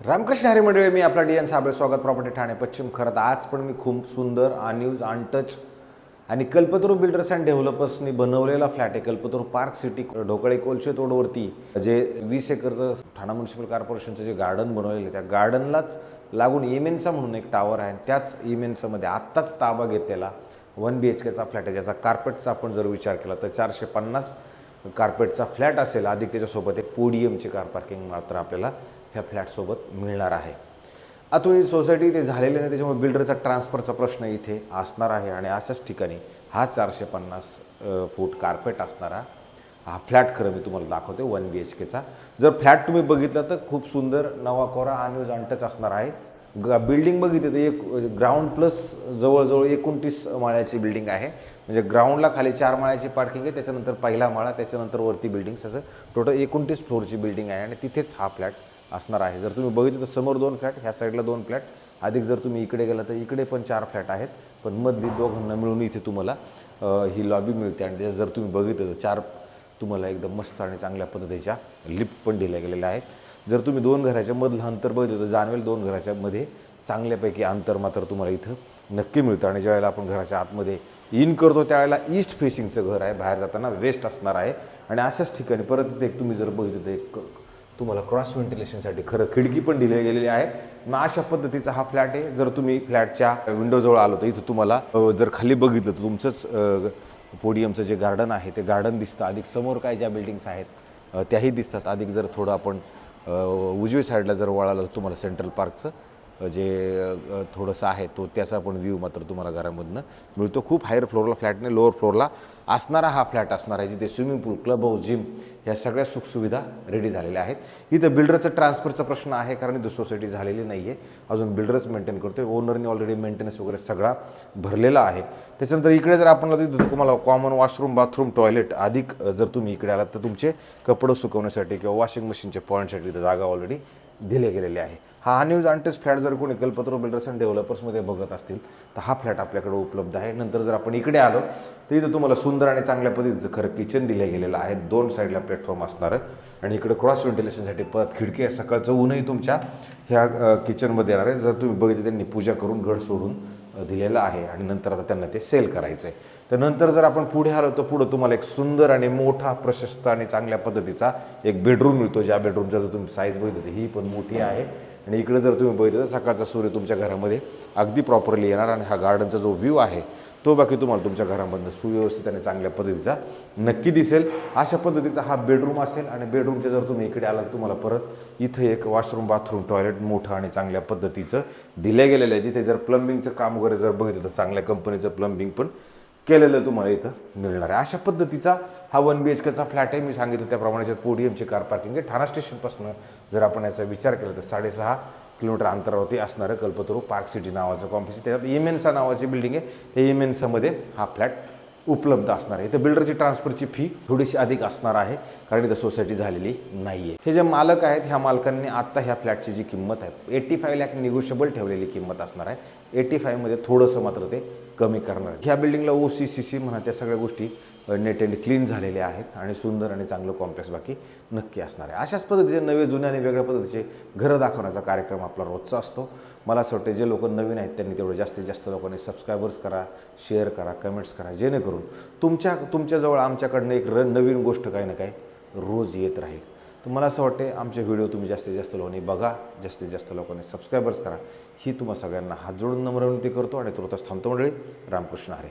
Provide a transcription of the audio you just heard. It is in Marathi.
रामकृष्ण हरी मंडळी, मी आपला डी एन साबळे, स्वागत प्रॉपर्टी ठाणे पश्चिम. खरं आज पण मी खूप सुंदर अनयूज अनटच आणि कल्पतरू बिल्डर्स अँड डेव्हलपर्सनी बनवलेला फ्लॅट आहे. कल्पतरू पार्क सिटी ढोकळे कोलशे तोडवरती जे 20 एकरचं ठाणा म्युनिसिपल कॉर्पोरेशनचं जे गार्डन बनवलेलं आहे, त्या गार्डनलाच लागून इमेन्सा म्हणून एक टावर आहे. त्याच इमेन्सामध्ये आत्ताच ताबा घेतलेला 1 BHKचा फ्लॅट आहे, ज्याचा कार्पेटचा आपण जर विचार केला तर 450 कार्पेटचा फ्लॅट असेल, अधिक त्याच्यासोबत एक पोडियमची कार पार्किंग मात्र आपल्याला ह्या फ्लॅटसोबत मिळणार आहे. आतून ही सोसायटी इथे झालेली नाही, त्याच्यामुळे बिल्डरचा ट्रान्सफरचा प्रश्न इथे असणार आहे. आणि अशाच ठिकाणी हा 450 फूट कार्पेट असणारा हा फ्लॅट खरं मी तुम्हाला दाखवते 1 BHKचा. जर फ्लॅट तुम्ही बघितला तर खूप सुंदर नवा कोरा अनयूज अनटच असणार आहे. बिल्डिंग बघितली तर एक ग्राउंड प्लस जवळजवळ 29 माळ्याची बिल्डिंग आहे. म्हणजे ग्राउंडला खाली 4 माळ्याची पार्किंग आहे, त्याच्यानंतर पहिला माळा, त्याच्यानंतर वरती बिल्डिंग, असं टोटल 29 फ्लोअरची बिल्डिंग आहे. आणि तिथेच हा फ्लॅट असणार आहे. जर तुम्ही बघितलं तर समोर 2 फ्लॅट, ह्या साईडला 2 फ्लॅट, अधिक जर तुम्ही इकडे गेला तर इकडे पण 4 फ्लॅट आहेत. पण मधली दोघांना मिळून इथे तुम्हाला ही लॉबी मिळते. आणि त्याच्यात जर तुम्ही बघितलं तर 4 तुम्हाला एकदम मस्त आणि चांगल्या पद्धतीच्या लिफ्ट पण दिल्या गेलेल्या आहेत. जर तुम्ही 2 घराच्या मधलं अंतर बघितलं तर जाणवेल 2 घराच्या मध्ये चांगल्यापैकी अंतर मात्र तुम्हाला इथं नक्की मिळतं. आणि ज्यावेळेला आपण घराच्या आतमध्ये इन करतो त्यावेळेला ईस्ट फेसिंगचं घर आहे, बाहेर जाताना वेस्ट असणार आहे. आणि अशाच ठिकाणी परत इथे एक तुम्ही जर बघितलं तर एक तुम्हाला क्रॉस व्हेंटिलेशनसाठी खरं खिडकी पण दिली गेलेली आहे. मग अशा पद्धतीचा हा फ्लॅट आहे. जर तुम्ही फ्लॅटच्या विंडोजवळ आलो तर इथं तुम्हाला जर खाली बघितलं तर तुमचंच पोडियमचं जे गार्डन आहे ते गार्डन दिसतं. अधिक समोर काय ज्या बिल्डिंग्स आहेत त्याही दिसतात. अधिक जर थोडं आपण उजवी साईडला जर वळालं तर तुम्हाला सेंट्रल पार्कचं जे थोडंसं आहे तो त्याचा पण व्ह्यू मात्र तुम्हाला घरामधनं मिळतो. खूप हायर फ्लोअरला फ्लॅटने लोअर फ्लोअरला असणारा हा फ्लॅट असणार आहे, जिथे स्विमिंग पूल, क्लब हाऊस, जिम ह्या सगळ्या सुखसुविधा रेडी झालेल्या आहेत. इथं बिल्डरचं ट्रान्सफरचा प्रश्न आहे, कारण इथं सोसायटी झालेली नाही आहे अजून. बिल्डरच मेंटेन करतो आहे. ओनरने ऑलरेडी मेंटेनन्स वगैरे सगळा भरलेला आहे. त्याच्यानंतर इकडे जर आपण तिथं तुम्हाला कॉमन वॉशरूम, बाथरूम, टॉयलेट, अधिक जर तुम्ही इकडे आलात तर तुमचे कपडे सुकवण्यासाठी किंवा वॉशिंग मशीनचे पॉईंटसाठी इथं जागा ऑलरेडी दिले गेलेले आहे. हा अनयूज अनटच फ्लॅट जर कोणी कल्पतरू बिल्डर्स अँड डेव्हलपर्समध्ये बघत असतील तर हा फ्लॅट आपल्याकडे उपलब्ध आहे. नंतर जर आपण इकडे आलो तर इथं तुम्हाला सुंदर आणि चांगल्या पद्धतीचं खरं किचन दिलं गेलेलं आहे. 2 साईडला प्लॅटफॉर्म असणार आणि इकडे क्रॉस व्हेंटिलेशनसाठी परत खिडकी आहे. सकाळचं ऊनही तुमच्या ह्या किचनमध्ये येणार आहे. जर तुम्ही बघितलं त्यांनी पूजा करून घड सोडून दिलेलं आहे आणि नंतर आता त्यांना ते सेल करायचं आहे. तर नंतर जर आपण पुढे आलो तर पुढं तुम्हाला एक सुंदर आणि मोठा, प्रशस्त आणि चांगल्या पद्धतीचा एक बेडरूम मिळतो. ज्या बेडरूमचा जर तुम्ही साईज बघितलं तर ही पण मोठी आहे. आणि इकडे जर तुम्ही बघितलं तर सकाळचा सूर्य तुमच्या घरामध्ये अगदी प्रॉपरली येणार. आणि हा गार्डनचा जो व्ह्यू आहे तो बाकी तुम्हाला तुमच्या घरामधनं सुव्यवस्थित आणि चांगल्या पद्धतीचा नक्की दिसेल. अशा पद्धतीचा हा बेडरूम असेल. आणि बेडरूमच्या जर तुम्ही इकडे आलात तुम्हाला परत इथं एक वॉशरूम, बाथरूम, टॉयलेट मोठं आणि चांगल्या पद्धतीचं दिलं गेलेलं आहे, जिथे जर प्लंबिंगचं काम वगैरे जर बघितलं तर चांगल्या कंपनीचं प्लंबिंग पण केलेलं तुम्हाला इथं मिळणार आहे. अशा पद्धतीचा हा 1 BHKचा फ्लॅट आहे. मी सांगितलं त्याप्रमाणे पोडियमची कार पार्किंग आहे. ठाणा स्टेशनपासून जर आपण याचा विचार केला तर 6.5 किलोमीटर अंतरावरती असणारं कल्पतरू पार्क सिटी नावाचं कॉम्प्लेक्स. त्याच्यात इमेन्सा नावाची बिल्डिंग आहे. त्या इमेन्सामध्ये हा फ्लॅट उपलब्ध असणार आहे. इथं बिल्डरची ट्रान्सफरची फी थोडीशी अधिक असणार आहे, कारण इथं सोसायटी झालेली नाही आहे. हे जे मालक आहेत ह्या मालकांनी आत्ता ह्या फ्लॅटची जी किंमत आहे 85 लाख निगोशिएबल ठेवलेली किंमत असणार आहे. 85मध्ये थोडंसं मात्र ते कमी करणार आहे. ह्या बिल्डिंगला OC, CC म्हणा त्या सगळ्या गोष्टी नेट अँड क्लीन झालेले आहेत आणि सुंदर आणि चांगलं कॉम्प्लेक्स बाकी नक्की असणार आहे. अशाच पद्धतीचे नवे, जुने आणि वेगळ्या पद्धतीचे घरं दाखवण्याचा कार्यक्रम आपला रोजचा असतो. मला असं वाटतं जे लोक नवीन आहेत त्यांनी तेवढं जास्तीत जास्त लोकांनी सबस्क्रायबर्स करा, शेअर करा, कमेंट्स करा, जेणेकरून तुमच्याजवळ आमच्याकडनं एक नवीन गोष्ट काही ना काही रोज येत राहील. तर मला असं वाटते आमचे व्हिडिओ तुम्ही जास्तीत जास्त लोकांनी बघा, जास्तीत जास्त लोकांनी सबस्क्रायबर्स करा, ही तुम्हा सगळ्यांना हात जोडून नम्र विनंती करतो. आणि तुर्तास थांबतो मंडळी. रामकृष्ण हरी.